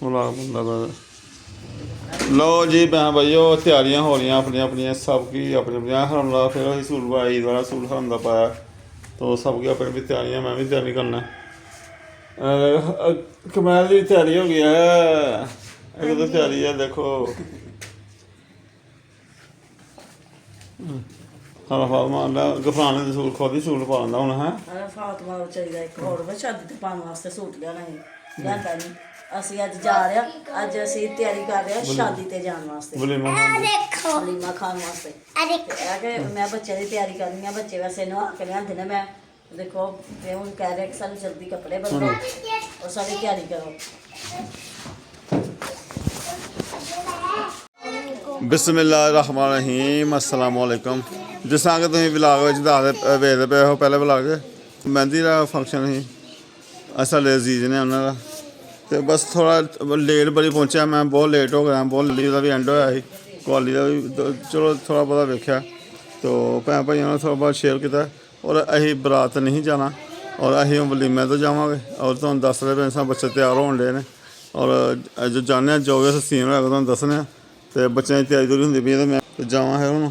Vlog बनता पया। लो जी भैन भाइयों तैयारियां हो रही अपनी अपनी सबकी अपनी अपनी हरम ला फिर अभी सूट पाया ईद वाला सूट हरम का पाया तो सबकी अपनी अपनी तैयारियां मैं भी तैयारी करना। कमैल की तैयारी हो गई है एक तो तैयारी है देखो हाँ फातमा गफराने के सूट खुद ही सूट पा लेंदा हुण है फातमा चाहिए एक और मैं शादी ते पाने वास्ते सूट लियाना है लियांदा नहीं ਅਸੀਂ ਅੱਜ ਜਾ ਰਹੇ ਹਾਂ ਅੱਜ ਅਸੀਂ ਤਿਆਰੀ ਕਰ ਰਹੇ ਹਾਂ ਸ਼ਾਦੀ ਤੇ ਜਾਣ ਵਾਸਤੇ वलीमा ਵਲੀਮਾ ਖਾਣ ਵਾਸਤੇ ਇਹ ਕਿ ਮੈਂ ਬੱਚੇ ਦੀ ਤਿਆਰੀ ਕਰਨੀ ਆ ਬੱਚੇ ਵੈਸੇ ਨਵਾ ਕੇ ਲਿਆਂਦੇ ਨੇ ਮੈਂ ਦੇਖੋ ਤੇ ਹੁਣ ਕਹਿ ਰਹੇ ਕਿ ਸਾਨੂੰ ਜਲਦੀ ਕੱਪੜੇ ਬਦਲੋ ਔਰ ਸਾਡੀ ਤਿਆਰੀ ਕਰੋ। बिस्मिल्लाहिर्रहमानिर्रहीम अस्सलाम वालेकुम। जिस तरह कि तुम ब्लॉग वेखते पे हो पहले ब्लॉग मेहंदी का फंक्शन ही साढ़े अजीज ने उन्होंने तो बस थोड़ा लेट बड़ी पहुंचा मैं बहुत लेट हो गया बहुत जल्दी का भी एंड होया ही कुआली का भी चलो थोड़ा बहुत वेख्या तो भैन भाइयों ने थोड़ा बहुत शेयर किया और असी बरात नहीं जाना और असी वलीमे तो जावांगे और तुम दस रहे पे बच्चे तैयार होने डे ने और जो जाने जो भी सीन होएगा तुम दसने तो बच्चों की तैयारी तुरी होंगी पी तो मैं जावा है हूँ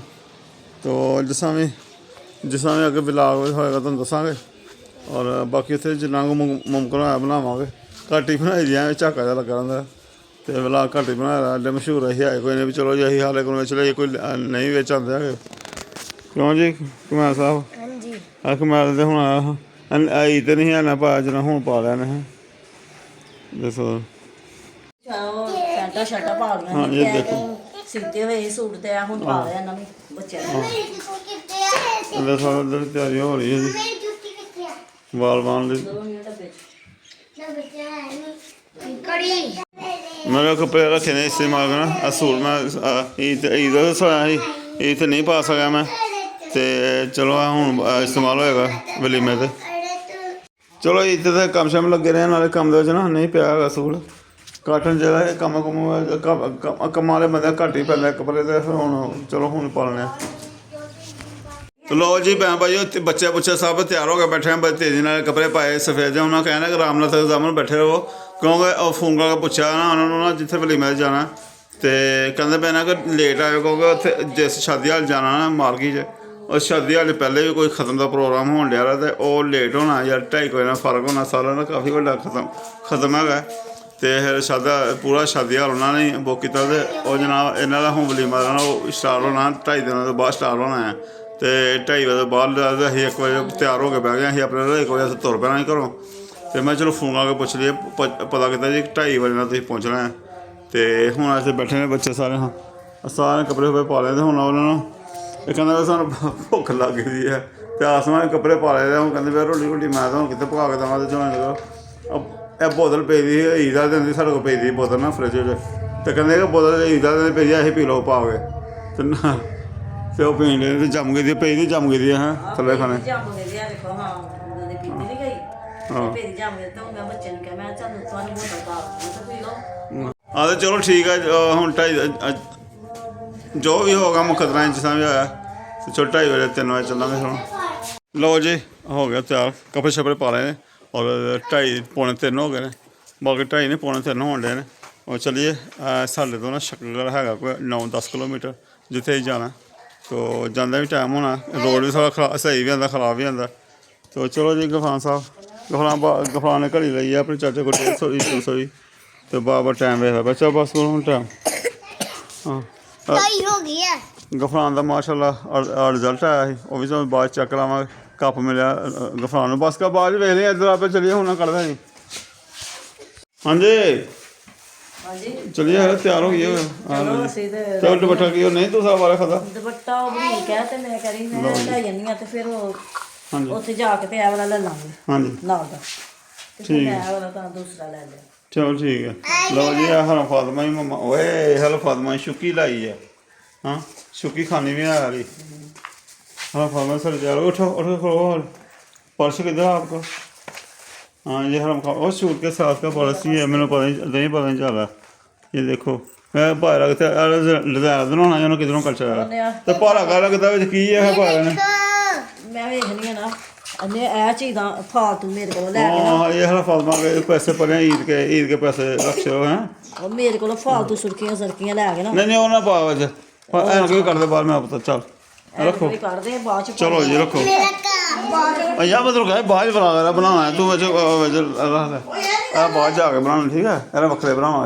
तो जिस तरह भी अगर ब्लॉग होएगा तुम दसांगे और बाकी उत्थे जिन्ना मुमकिन होया बनावांगे घट ही बनाई दी झाका जा लगा रहा तो ब्लॉग घट ही बनाया एडे मशहूर असी है कोई नहीं भी चलो जी असी हाले को चलो कोई नहीं बिच आते है क्यों जी कमैल साहब कमैल तो हूँ आया आई तो नहीं है ना पाया जिन्ना हूँ पा लिया ने दसो ਪੈਂਟਾਂ ਸ਼ਰਟਾਂ ਪਾ हाँ ये देखो ਸੀਤੇ ਹੋਏ ਸੂਟ ਤੇ ਆ ਹੁਣ ਪਾ ਲਿਆ ਨਵੀਂ ਬੱਚਿਆਂ ਨੇ उधर तैयारी हो रही है जी बाल बान ली मेरे कपड़े रखे ने इस्तेमाल करना सूट मैं ईद सोया ही ईद नहीं पा सका मैं तो चलो हूँ इस्तेमाल होएगा वलीमे ते चलो ईद ते कम शम लगे रहे नाले कम ना नहीं पाया सूट काटन जो कम कम वाले बंदे घट ही पैंदे कपड़े तो हूँ चलो हूँ पा लेने तो लो जी भैन भाई बच्चे बुच्चे सब तैयार हो गए बैठे हैं बड़े तेजी नाल कपड़े पाए सफेद उन्होंने कहना कि रामनाथ एग्जाम बैठे रहो क्योंकि फोन करके पूछा ना उन्होंने ना जिथे वलीमे जाना तो कहते पे ना कि लेट आए क्योंकि उत्थे जिस शादी हाल जाना ना मार्गी च और शादी हाल पहले भी कोई खत्म का प्रोग्राम होने डया तो वह लेट होना या 2:30 बजे फर्क होना सारा ना काफ़ी बड़ा खत्म है तो फिर शादा पूरा शादी हाल उन्होंने बुक किया तो जनाब इन्हों का हूँ वलीमा वो स्टार्ट होना 2.5 दिनों के बाद स्टार्ट होना है तो 2:30 बजे बाद अं 1 बजे तैयार हो के बह गए अपने 1 बजे तुर पैना घरों तो मैं चलो फोन करके पुछ लिया पता किया जी 2:30 बजे तुम पहुँचना है तो हूँ ऐसे बैठे ने बच्चे सारे हाँ सारे कपड़े कुपड़े पा लेते हूँ उन्होंने कहना सानू भुख लग गई है तो आसमान कपड़े पा ले हूँ कहते भाई रोटी मैं तो कितने पका के देव तो चलो यह बोतल पे दी ईद वाले दिन की साढ़े को पे दी बोतल ना फ्रिज तो कहते बोतल ईद वाले दिन पे अं पी लो पा के तो ना तो वह पीन ले जम गई पे दी जम गई है थले खाने हाँ तो चलो ठीक है हूँ 2:30 जो भी होगा मुखदरा जिस भी आया तो चलो 2:30 बजे 3 बजे चलेंगे थोड़ा लो जी हो गया तैयार कपड़े शपड़े पा लेने और 2:30 पौने 3 हो गए हैं बाकी 2:30 नहीं पौने 3 होने ने और चलिए साढ़े तो ना शक्कर है कोई 9-10 किलोमीटर जिथे जाना तो जाने भी टाइम होना रोड भी थोड़ा सही भी आता खराब भी आता तो चलो जी गफरान साहब गफरान ने घड़ी लाई है अपने चाचे को 150 तो बाबा टाइम वेखदा बच्चा बस हूँ टाइम हाँ गफरान का माशाल्लाह रिजल्ट आया ही वह भी तुम बाद चेक करावांगे कप मिले गफरान बस का बाद वेख लिया इधर आप चलिए हूँ कल नहीं हाँ जी चलिए तैयार हो गई तो दुपट्टा की नहीं दूसरा वाला खाता दुपट्टा बरीक है तो मैं करी मैं लाई जन्नी तो फिर उत्थे जाके ते वाला ले लांगे हाँ जी नाल दा ठीक है वाला तो दूसरा ले ले चलो ठीक है लो जी हर फातमा ही मम्मा ओए हल फातमा शुक्की लाई है हाँ शुक्की खानी भी है वाली हाँ फातमा सर जा उठो उठो खड़ो पर्स किधर है आपका हाँ ये हरम खा और सूट के साथ का पर्स ही है मैंने पता नहीं चला ये देखो मैं भारा कितने डिजाइन बनाना जो किधरों कल्चर है तो भारा का लगता है की है भारा ने मैं वेखनी है ना ਇਹਨੇ ਇਹ ਚੀਜ਼ਾਂ ਫਾਲਤੂ ਮੇਰੇ ਕੋਲੋਂ ਲੈ ਕੇ ਨਾ हाँ ये हला फालतू के पैसे पड़े हैं ईद के पैसे रख लो हैं ਉਹ ਮੇਰੇ ਕੋਲੋਂ ਫਾਲਤੂ ਸੁਰਖੀਆਂ ਸਰਕੀਆਂ ਲੈ ਕੇ ਨਾ नहीं नहीं वो ना पाओ वैसे ऐन कोई कर दे बाद में आप तो चल रखो ਕੋਈ ਕੱਢਦੇ ਆ ਬਾਅਦ ਚ चलो जी रखो या मतलब है बाद बना रहा बनाना है तू वैसे रख ले बाद जाके बनाना ठीक है अरे वक्रे बनावा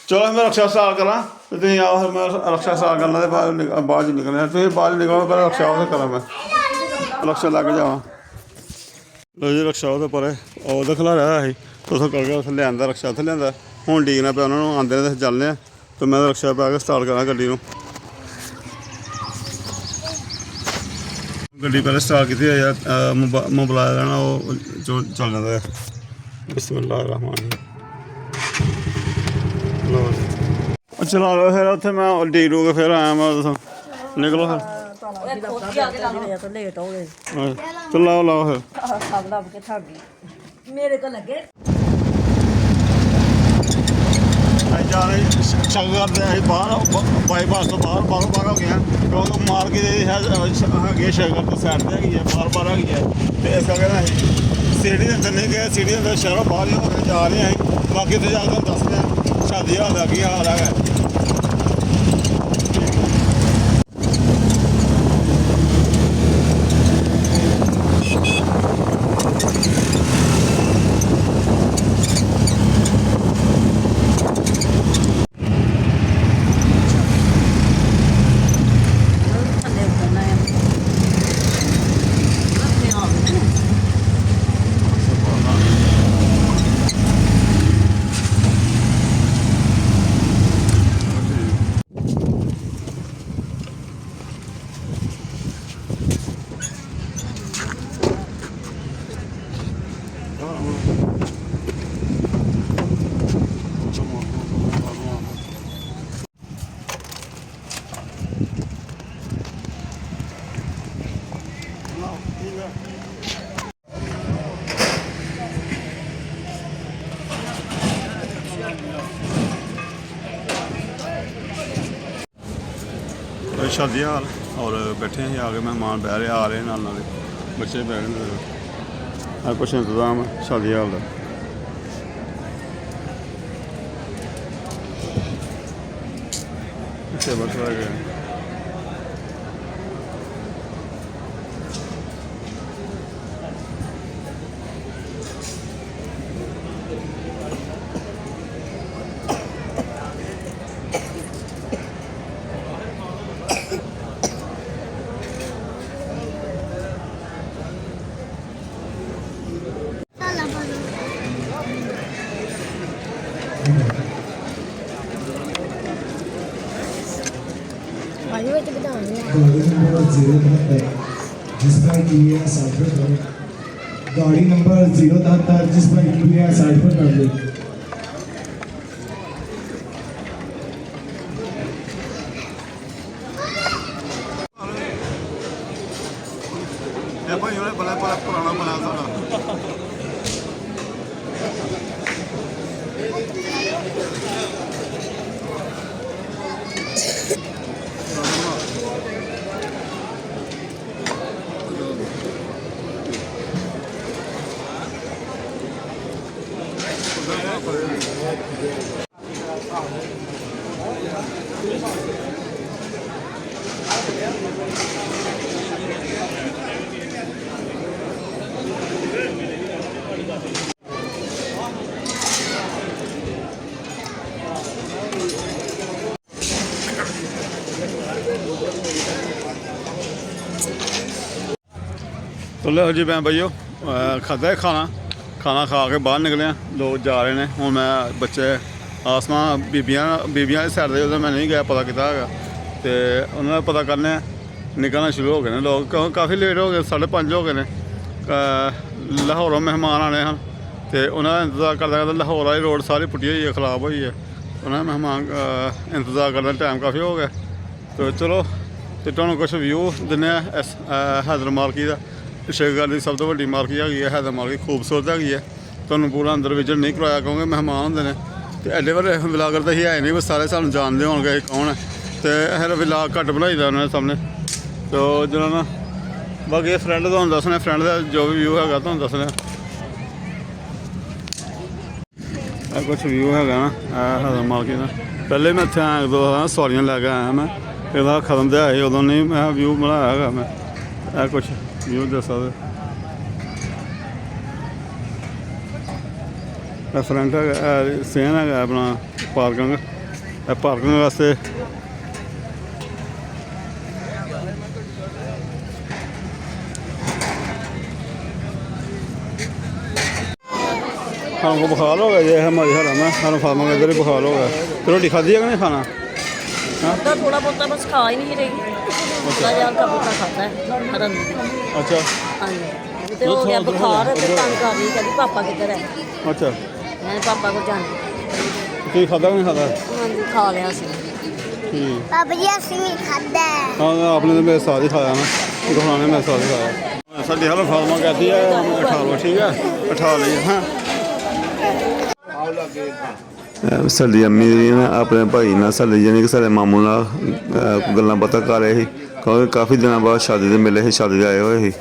चलो मैं रक्षा स्टार्ट करा तो तुम आओ फिर मैं रक्षा स्टार्ट करना तो बाद च निकलना तुम बाद च निकलो पहले रक्षा उसे करा मैं रक्षा लग जावा लो जी रक्षा ਉਹਦੇ ਪਰੇ ਉਹਦਾ ਖਿਲਾਰਿਆ ਹੋਇਆ ਸੀ ਉੱਥੋਂ ਕਰਕੇ ਉੱਥੇ ਲਿਆਂਦਾ ਰਕਸ਼ਾ ਉੱਥੇ ਲਿਆਂਦਾ ਹੁਣ ਡੀਕਣਾ ਪਿਆ ਉਹਨਾਂ ਨੂੰ ਆਉਂਦੇ ਨੇ ਤੇ ਚੱਲਦੇ ਆ ਤੇ ਮੈਂ ਰਕਸ਼ਾ ਪਾ ਕੇ ਸਟਾਰਟ ਕਰਾਂ ਗੱਡੀ ਨੂੰ ਗੱਡੀ ਪਹਿਲੇ ਸਟਾਰਟ ਕੀਤੀ ਹੋਈ ਆ ਮੋਬਾਈਲ ਲੈਣਾ ਉਹ ਜੋ ਚੱਲ ਜਾਂਦਾ ਹੈ ਬਿਸਮਿਲ੍ਲਾਹਿਰ ਰਹਿਮਾਨ ਲਓ ਚਲਾ ਲਓ ਫਿਰ ਉੱਥੇ ਮੈਂ ਡੀਕ ਕੇ ਫਿਰ ਆਇਆ ਮੈਂ ਦੱਸੋ ਨਿਕਲੋ ਫਿਰ ਲੇਟ ਹੋ ਗਏ ਚਲਾਓ ਲਾਓ ਫਿਰ ਥੱਕ ਲੱਗ ਕੇ ਥੱਕ ਗਈ ਮੇਰੇ ਕੋਲ ਲੱਗੇ ਜਾ ਰਹੇ ਚੱਲ ਕਰਦੇ ਅਸੀਂ ਬਾਹਰ ਬਾਈਪਾਸ ਤੋਂ ਬਾਹਰ ਹੋ ਗਏ ਕਿਉਂਕਿ ਮਾਰਕੀਟ ਹੈਗੀ ਸ਼ਹਿਰ ਤੋਂ ਸਾਈਡ 'ਤੇ ਹੈਗੀ ਹੈ ਬਾਹਰ ਹੈਗੀ ਹੈ ਅਤੇ ਇਸ ਕਰਕੇ ਨਾ ਅਸੀਂ ਸਿਟੀ ਦੇ ਅੰਦਰ ਨਹੀਂ ਗਏ ਸਿਟੀ ਦੇ ਅੰਦਰ ਸ਼ਹਿਰੋਂ ਬਾਹਰ ਹੀ ਹੋ ਕੇ ਜਾ ਰਹੇ ਹਾਂ ਅਸੀਂ ਬਾਕੀ ਉੱਥੇ ਜਾ ਕੇ ਦੱਸਦੇ ਹਾਂ ਸ਼ਾਦੀ ਹਾਲ ਦਾ ਕੀ ਹਾਲ ਹੈਗਾ ਥੱਲੇ ਉਤਰਨਾ ਹੈ ਆਪਣੇ ਆਪ शादी हाल और बैठे हैं आगे मेहमान बह रहे आ रहे हैं नाल बच्चे बह रहे हैं कुछ इंतजाम है शादी हाल का बस रह गए गाड़ी नंबर 073 जिस पर कृपया साइड पर कर दे भाई बड़ा पुराना बना सारा तो लो जी मैं भाइयों खादा है खाना खा के बाहर निकले लोग जा रहे हैं हूँ मैं बच्चे आसमां बीबियां साइड से मैं नहीं गया पता किया है तो उन्होंने पता करने निकलना शुरू हो गए हैं लोग क्योंकि काफ़ी लेट हो गए 5:30 हो गए हैं लाहौरों मेहमान आने हैं तो उन्होंने इंतजार करते लाहौर वाली रोड सारी पुट्टी हुई है खराब हुई है उन्होंने मेहमान इंतजार करने टाइम काफ़ी हो गया तो चलो तो तुहानूं कुछ व्यू दिन्ने इस हैदर मार्की का शेखगढ़ की सब तो वड्डी मार्की हैगी है हैदर मार्की खूबसूरत हैगी है तुहानूं पूरा अंदर विजिट नहीं करवाया क्योंकि मेहमान होंदे ने तो एडे बड़े विलागर तो ही है नहीं बस सारे सानूं जानदे होणगे कौन है तो फिर विलाग घट्ट बनाई दा उन्होंने सामने तो जो ना ਬਾਕੀ ਇਹ ਫਰੈਂਡ ਤੁਹਾਨੂੰ ਦੱਸਣਾ, ਫਰੈਂਡ ਦਾ ਜੋ ਵੀ ਵਿਊ ਹੈਗਾ ਤੁਹਾਨੂੰ ਦੱਸਣਾ। ਇਹ ਕੁਛ ਵਿਊ ਹੈਗਾ ਨਾ, ਇਹ ਹੈਗਾ ਮਾਰਕੀਟ ਦਾ। ਪਹਿਲੇ ਮੈਂ ਇੱਥੇ ਆਇਆ ਦੋ ਸਵਾਰੀਆਂ ਲੈ ਕੇ ਆਇਆ ਮੈਂ, ਇਹਦਾ ਖਤਮ ਤੇ ਆਏ ਉਦੋਂ ਨਹੀਂ ਮੈਂ ਵਿਊ ਬਣਾਇਆ ਹੈਗਾ ਮੈਂ। ਇਹ ਕੁਛ ਵਿਊ ਦੱਸ ਸਕਦੇ। ਇਹ ਫਰੰਟ ਹੈਗਾ, ਸੇਨ ਹੈਗਾ ਆਪਣਾ ਪਾਰਕਿੰਗ। ਇਹ ਪਾਰਕਿੰਗ ਵਾਸਤੇ हमको बुखार हो गया ये हमारी हरा में हर फार्मा में इधर ही बुखार हो गया। तो रोटी खाधी है कि नहीं खाना? तो थोड़ा बहुत बस खा ही नहीं रही, थोड़ा जिहा हल्का फुल्का खाता है हरन। अच्छा हाँ जी, तो हो गया बुखार तो तंग कर रही, कहती पापा किधर है। अच्छा मैंने पापा को जाना की खादा कि नहीं खादा? हाँ जी खा लिया सी। ठीक पापा जी असली में खादा है। हाँ आपने तो मेरे साथ ही खाया ना, दुकान मेरे साथ ही खाया। साड़ी हर फार्मा कहती है उठा लो, ठीक है उठा लीजिए। हाँ ਸਾਡੀ ਅੰਮੀ ਜੀ ਨੇ ਆਪਣੇ ਭਾਈ ਨਾਲ ਸਾਡੇ ਜਾਨੀ ਕਿ ਸਾਡੇ ਮਾਮੂ ਨਾਲ ਗੱਲਾਂ ਬਾਤਾਂ ਕਰ ਰਹੇ ਸੀ, ਕਿਉਂਕਿ ਕਾਫੀ ਦਿਨਾਂ ਬਾਅਦ ਸ਼ਾਦੀ ਦੇ ਮੇਲੇ ਸੀ, ਸ਼ਾਦੀ 'ਤੇ ਆਏ ਹੋਏ ਸੀ।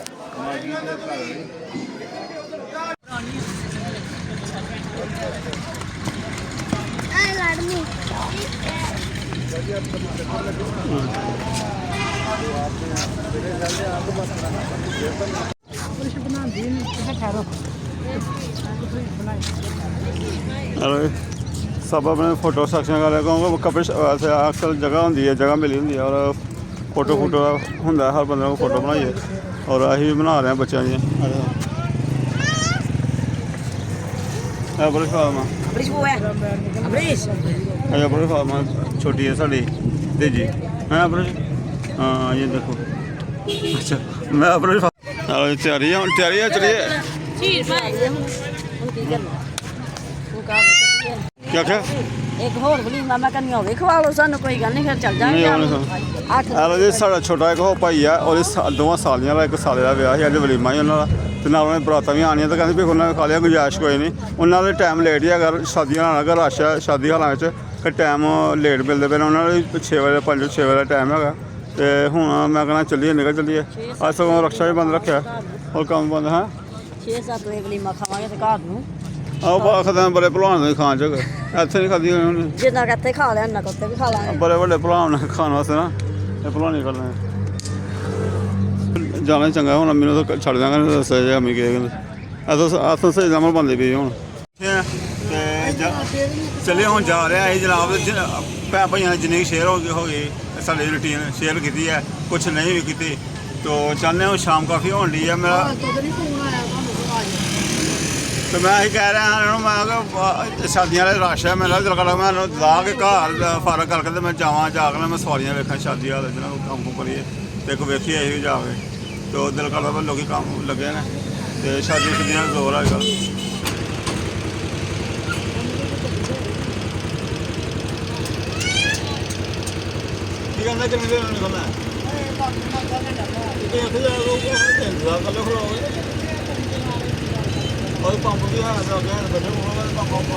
अरे सब अपने फोटो सैक्शन कर रहे, क्योंकि कपड़े वैसे अक्सर जगह होंगी है, जगह मिली होंगी है और फोटो फोटो होंगे हर बंदे को फोटो बनाइए। और अभी भी बना रहे हैं बच्चों की। बड़ी फार्मा बड़ी फार्मा छोटी है साड़ी तेजी है अपने। हाँ ये देखो। अच्छा मैं अपनी तैयारी है, तैयारी है चलिए। क्या क्या एक होर बली मैं कहनी होवे खवा लो सानू, कोई गल नहीं फिर चल जाएंगे। हेलो जी साढ़ा छोटा एक हो भाई है और दोवां सालियां दा, एक साले दा ब्याह अज वलीमा ही उन्होंने ते नाल उन्हें बरातां भी आनियां, तो कहते भी उन्होंने खा लिया, गुंजाइश कोई नहीं। उन्होंने टाइम लेट ही अगर शादी हाल अगर रश है शादी हालों में टाइम लेट मिलते पे, उन्होंने 6 बजे 5-6 बजे टाइम है। तो हूँ मैं कहना चलिए निकल चलिए, अज सगों रक्षा भी बंद रखा और कम बंद है। 6-7 बजे वलीमा खावांगे ते घर नूं ਆਹ ਆਖਦੇ ਬੜੇ ਭਲਵਾਨ ਦੇ ਖਾਣ ਚ ਇੱਥੇ ਨਹੀਂ ਖਾਦੀ ਉਹਨੇ, ਜਿੰਨਾ ਕਿੱਥੇ ਖਾ ਲਿਆ ਨਾ ਕੁੱਤੇ ਵੀ ਖਾ ਲਾਂਗੇ। ਬੜੇ ਵੱਡੇ ਭਲਵਾਨ ਨੇ ਖਾਣ ਵਾਸਤੇ ਨਾ ਇਹ ਭਲਵਾਨੀ ਕਰਨਾ ਜਾਣਾ ਚੰਗਾ। ਹੁਣ ਮੈਨੂੰ ਤਾਂ ਛੱਡ ਦਾਂਗਾ, ਦੱਸਿਆ ਜੇ ਅਮੀ ਗਏ ਕਹਿੰਦੇ ਆਥੋਂ ਸਹੀ ਜਮਲ ਬੰਦੇ ਪਏ ਹੁਣ ਤੇ ਚੱਲੇ ਹੁਣ ਜਾ ਰਿਹਾ ਇਹ ਜਨਾਬ। ਭੈਣ ਭਾਈਆਂ ਨੇ ਜਿੰਨੇ ਸ਼ੇਅਰ ਹੋ ਗਏ ਸਾਡੀ ਰੂਟੀਨ ਸ਼ੇਅਰ ਕੀਤੀ ਹੈ, ਕੁਛ ਨਹੀਂ ਵੀ ਕੀਤੀ। तो चाहते हो शाम काफ़ी होने डी है मेरा, तो मैं यही कह रहा मैं शादियां रश है, मेरा दिल कर मैं ला के घर फारग करके मैं जावा जाकर मैं सवारियां वेखा शादी वाले दिन कम कुम करिए तो एक वेखी आई जाके, तो दिल करता मैं लोग काम लगे ने तो शादी शुदियां जोर है। की कहना कितने दिन निकलना है? और पंप भी है पंप